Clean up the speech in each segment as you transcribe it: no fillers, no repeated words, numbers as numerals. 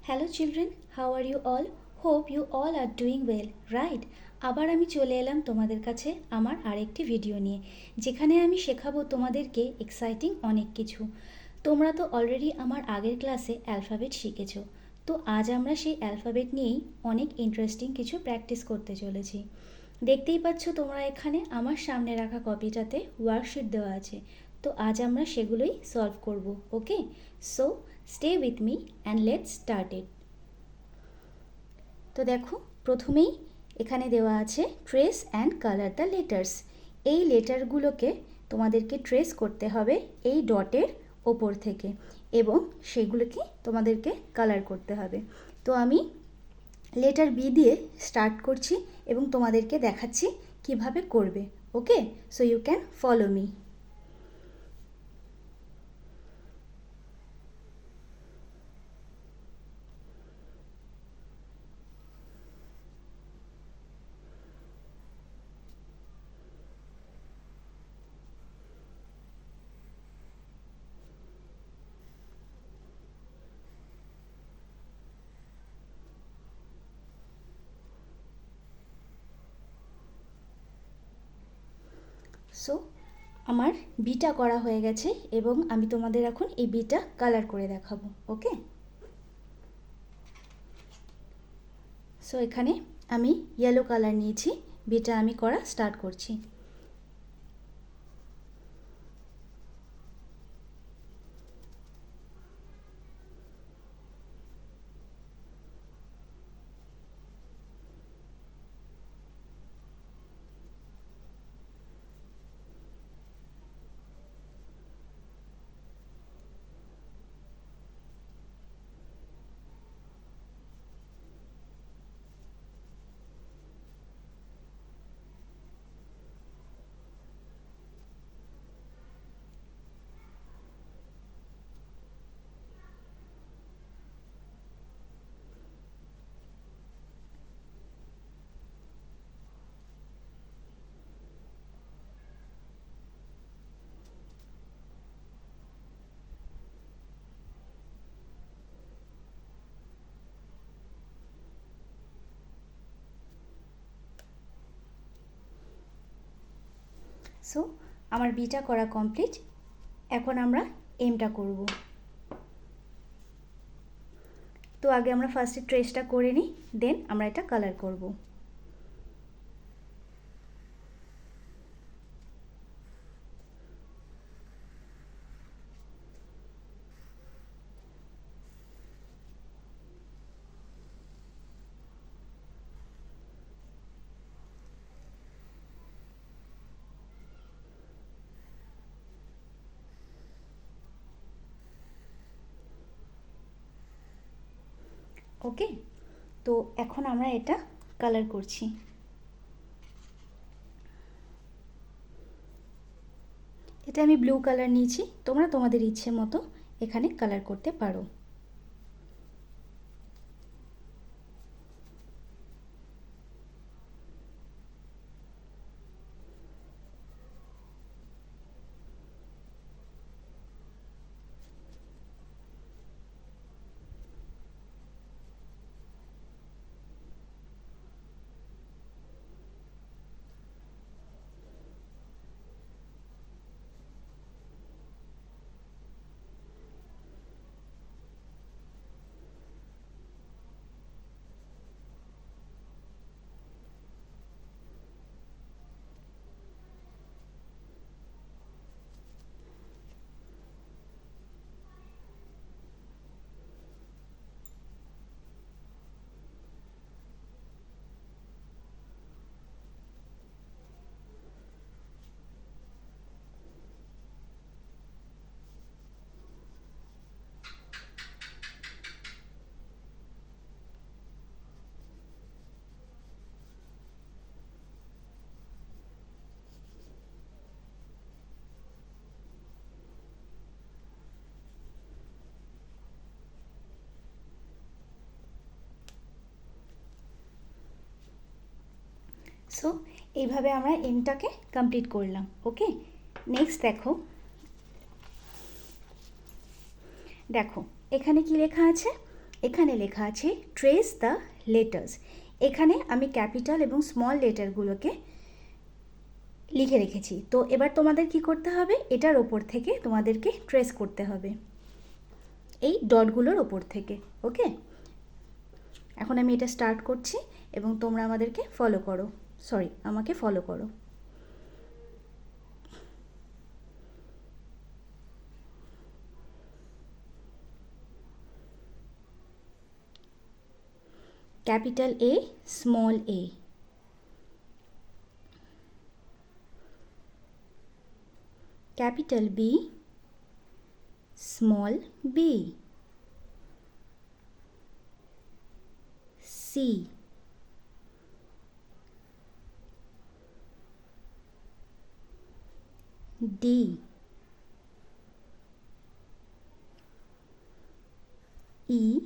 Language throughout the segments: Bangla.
Hello children, how are you all? Hope you all are doing well, right? আবার আমি চলে এলাম তোমাদের কাছে আমার আরেকটি ভিডিও নিয়ে, যেখানে আমি শেখাবো তোমাদেরকে এক্সাইটিং অনেক কিছু। তোমরা তো অলরেডি আমার আগের ক্লাসে অ্যালফাবেট শিখেছো, তো আজ আমরা সেই অ্যালফাবেট নিয়েই অনেক ইন্টারেস্টিং কিছু প্র্যাকটিস করতে চলেছি। দেখতেই পাচ্ছ তোমরা এখানে আমার সামনে রাখা কপিটাতে ওয়ার্কশিট দেওয়া আছে, তো আজ আমরা সেগুলোই সলভ করব। Okay, so stay with me and let's start it. তো দেখো, প্রথমেই এখানে দেওয়া আছে trace and colour the letters. এই লেটারগুলোকে তোমাদেরকে ট্রেস করতে হবে এই ডটের ওপর থেকে, এবং সেগুলোকে তোমাদেরকে কালার করতে হবে। তো আমি লেটার বি দিয়ে স্টার্ট করছি এবং তোমাদেরকে দেখাচ্ছি কিভাবে করবে। Okay, so you can follow me. So আমার বিটা করা হয়ে গেছে এবং আমি তোমাদের এখন এই বিটা কালার করে দেখাবো। ওকে, সো এখানে আমি ইয়েলো কালার নিয়েছি, বিটা আমি করা স্টার্ট করছি। সো আমার বিটা করা কমপ্লিট, এখন আমরা এমটা করব। তো আগে আমরা ফার্স্টে ট্রেসটা করে নিই, দেন আমরা এটা কালার করব। ওকে, তো এখন আমরা এটা কালার করছি। এটা আমি ব্লু কালার নিয়েছি, তোমরা তোমাদের ইচ্ছে মতো এখানে কালার করতে পারো। সো এইভাবে আমরা এমটাকে কমপ্লিট করলাম। ওকে, নেক্সট দেখো, দেখো এখানে কি লেখা আছে, এখানে লেখা আছে ট্রেস দ্য লেটার্স। এখানে আমি ক্যাপিটাল এবং স্মল লেটারগুলোকে লিখে রেখেছি। তো এবার তোমাদের কি করতে হবে, এটার ওপর থেকে তোমাদেরকে ট্রেস করতে হবে, এই ডটগুলোর ওপর থেকে। ওকে, এখন আমি এটা স্টার্ট করছি এবং তোমরা আমাকে ফলো করো। Capital A, small A, capital B, small b, C, D, E,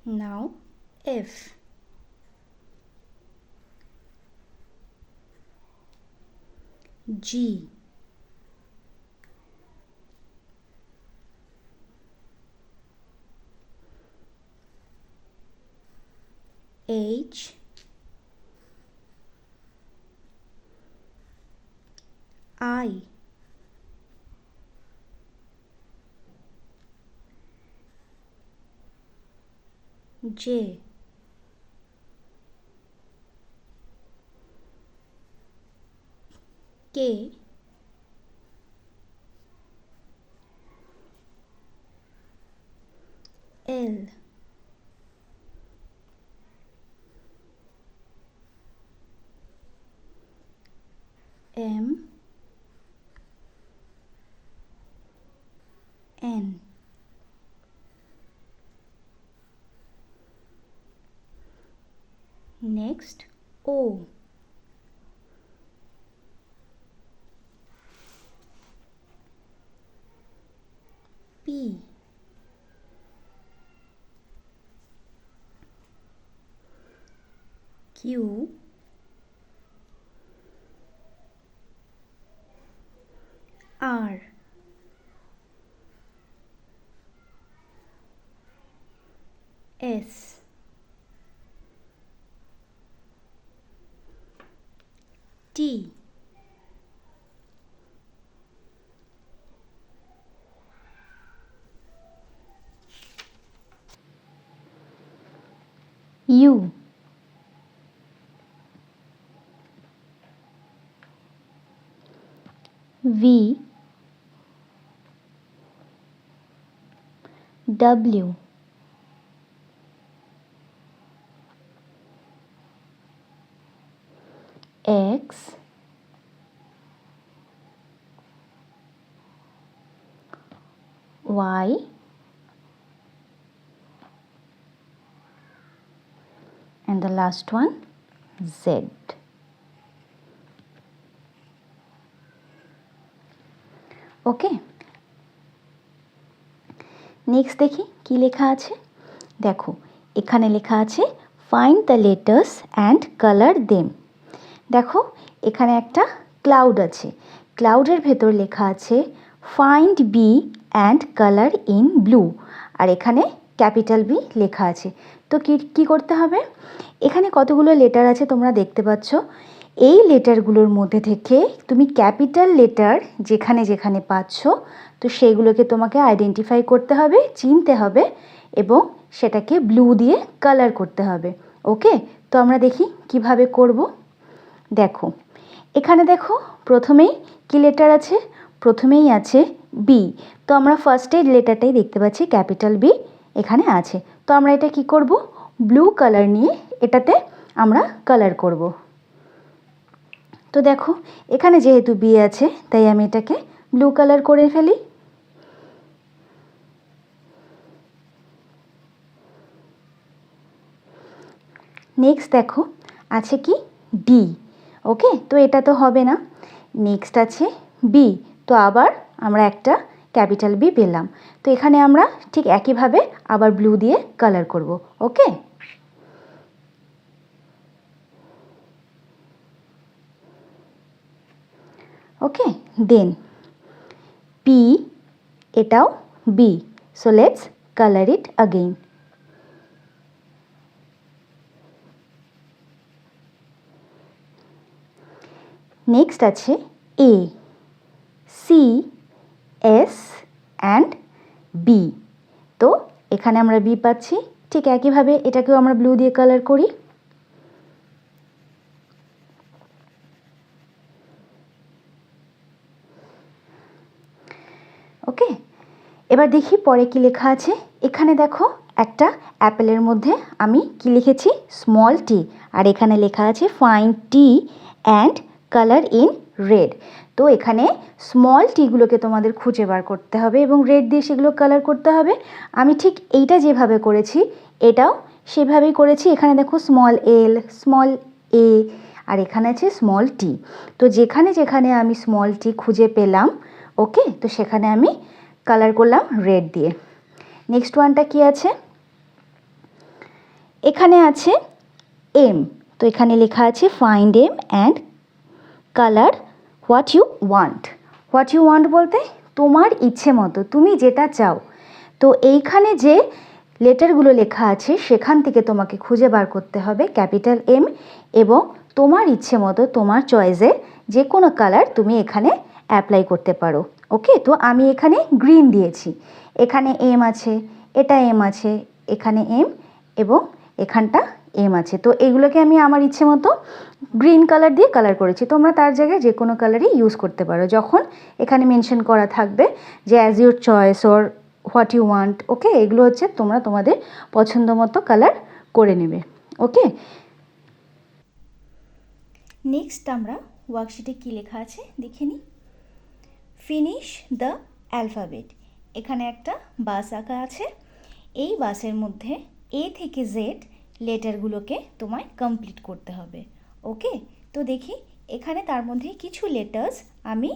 now F, G, H, I, J, K, L, M, N, next O, P, Q, R, S, T, U, V, W, X, Y, and the last one Z. Okay, next দেখি কি লেখা আছে। দেখো এখানে লেখা আছে find the letters and colour them. দেখো এখানে একটা ক্লাউড আছে, ক্লাউডের ভেতর লেখা আছে find B and colour in blue, আর এখানে ক্যাপিটাল বি লেখা আছে। তো কি করতে হবে, এখানে কতগুলো লেটার আছে তোমরা দেখতে পাচ্ছ, এই লেটারগুলোর মধ্যে থেকে তুমি ক্যাপিটাল লেটার যেখানে যেখানে পাচ্ছ তো সেইগুলোকে তোমাকে আইডেন্টিফাই করতে হবে, চিনতে হবে এবং সেটাকে ব্লু দিয়ে কালার করতে হবে। ওকে, তো আমরা দেখি কিভাবে করব। দেখো এখানে দেখো প্রথমেই কি লেটার আছে, প্রথমেই আছে বি। তো আমরা ফার্স্টের লেটারটাই দেখতে পাচ্ছি ক্যাপিটাল বি এখানে আছে। তো আমরা এটা কি করব, ব্লু কালার নিয়ে এটাতে আমরা কালার করব। তো দেখো এখানে যেহেতু বি আছে তাই আমি এটাকে ব্লু কালার করে ফেলি। নেক্সট দেখো আছে কি ডি। ওকে, তো এটা তো হবে না। নেক্সট আছে বি, তো আবার আমরা একটা ক্যাপিটাল বি পেলাম। তো এখানে আমরা ঠিক একইভাবে আবার ব্লু দিয়ে কালার করব। ওকে, ওকে, দেন পি, এটাও B, so let's colour it again. Next আছে A, C, S and B. তো এখানে আমরা বি পাচ্ছি, ঠিক একইভাবে এটাকেও আমরা ব্লু দিয়ে কালার করি। ওকে, এবার দেখি পরে কি লেখা আছে। এখানে দেখো একটা অ্যাপেলের মধ্যে আমি কি লিখেছি, স্মল টি, আর এখানে লেখা আছে fine T and colour in red. তো এখানে স্মল টিগুলোকে তোমাদের খুঁজে বার করতে হবে এবং রেড দিয়ে সেগুলো কালার করতে হবে। আমি ঠিক এইটা যেভাবে করেছি এটাও সেভাবেই করেছি। এখানে দেখো স্মল এল, স্মল এ, আর এখানে আছে স্মল টি। তো যেখানে যেখানে আমি স্মল টি খুঁজে পেলাম, ওকে, তো সেখানে আমি কালার করলাম রেড দিয়ে। নেক্সট ওয়ানটা কি আছে, এখানে আছে এম। তো এখানে লেখা আছে find M and colour what you want. What you want বলতে তোমার ইচ্ছে মতো, তুমি যেটা চাও। তো এইখানে যে লেটারগুলো লেখা আছে সেখান থেকে তোমাকে খুঁজে বার করতে হবে ক্যাপিটাল এম, এবং তোমার ইচ্ছে মতো তোমার চয়েসে যে কোনো কালার তুমি এখানে অ্যাপ্লাই করতে পারো। ওকে, তো আমি এখানে গ্রিন দিয়েছি, এখানে এম আছে, এটা এম আছে, এখানে এম এবং এখানটা এম আছে। তো এগুলোকে আমি আমার ইচ্ছে মতো গ্রিন কালার দিয়ে কালার করেছি। তোমরা তার জায়গায় যে কোনো কালারই ইউজ করতে পারো যখন এখানে মেনশন করা থাকবে যে as your choice or what you want. Okay, এগুলো হচ্ছে তোমরা তোমাদের পছন্দ মতো কালার করে নেবে। ওকে, নেক্সট আমরা ওয়ার্কশিটে কী লেখা আছে দেখে নিই। Finish the alphabet. এখানে একটা বাস আঁকা আছে, এই বাসের মধ্যে এ থেকে জেড লেটারগুলোকে তোমায় কমপ্লিট করতে হবে। ওকে, তো দেখি এখানে তার মধ্যে কিছু লেটার্স আমি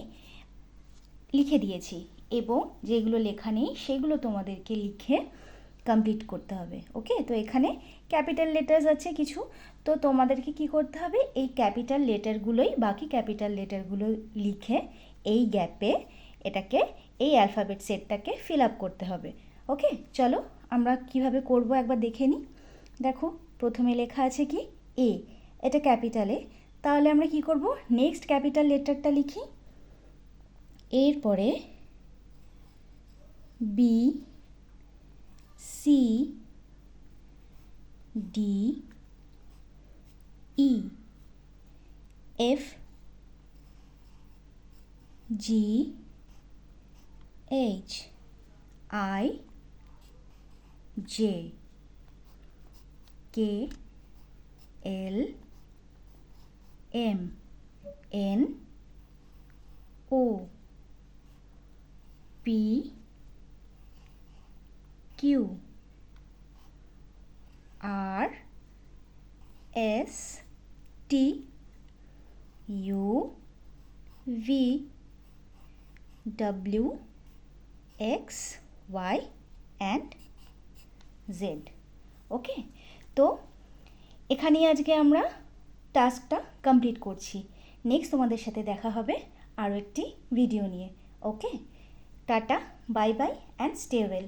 লিখে দিয়েছি এবং যেগুলো লেখা নেই সেগুলো তোমাদেরকে লিখে কমপ্লিট করতে হবে। ওকে, তো এখানে ক্যাপিটাল লেটার্স আছে কিছু, তো তোমাদেরকে কি করতে হবে, এই ক্যাপিটাল লেটারগুলোই, বাকি ক্যাপিটাল লেটারগুলো লিখে এই গ্যাপে এটাকে, এই অ্যালফাবেট সেটটাকে ফিল আপ করতে হবে। ওকে, চলো আমরা কিভাবে করব একবার দেখে নিই। দেখো প্রথমে লেখা আছে কি এ, এটা ক্যাপিটালে, তাহলে আমরা কি করব, নেক্সট ক্যাপিটাল লেটারটা লিখি, এরপরে B, C, D, E, F, G, H, I, J, K, L, M, N, O, P, Q, R, S, T, U, V, W, X, Y and Z. Okay, তো এখানেই আজকে আমরা টাস্কটা কমপ্লিট করছি। নেক্সট তোমাদের সাথে দেখা হবে আরও একটি ভিডিও নিয়ে। Okay, tata, bye bye and stay well.